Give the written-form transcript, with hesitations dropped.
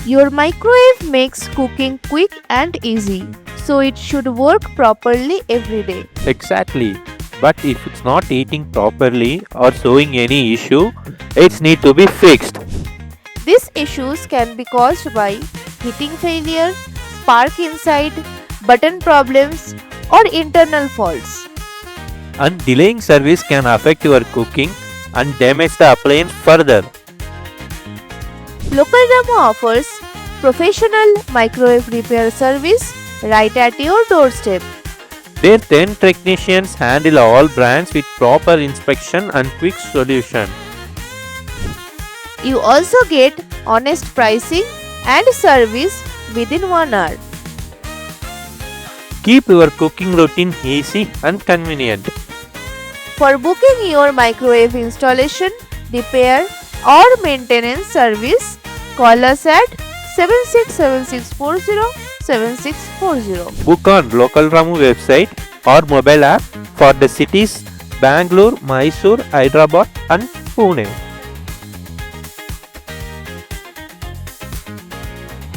Your microwave makes cooking quick and easy, so it should work properly every day. Exactly. But if it's not eating properly or showing any issue, it's need to be fixed. These issues can be caused by heating failure, spark inside, button problems, or internal faults. And delaying service can affect your cooking and damage the appliance further. LocalRamu offers professional microwave repair service right at your doorstep. Their 10 technicians handle all brands with proper inspection and quick solution. You also get honest pricing and service within 1 hour. Keep your cooking routine easy and convenient. For booking your microwave installation, repair, or maintenance service, call us at 7676407640. Book on LocalRamu website or mobile app for the cities Bangalore, Mysore, Hyderabad and Pune.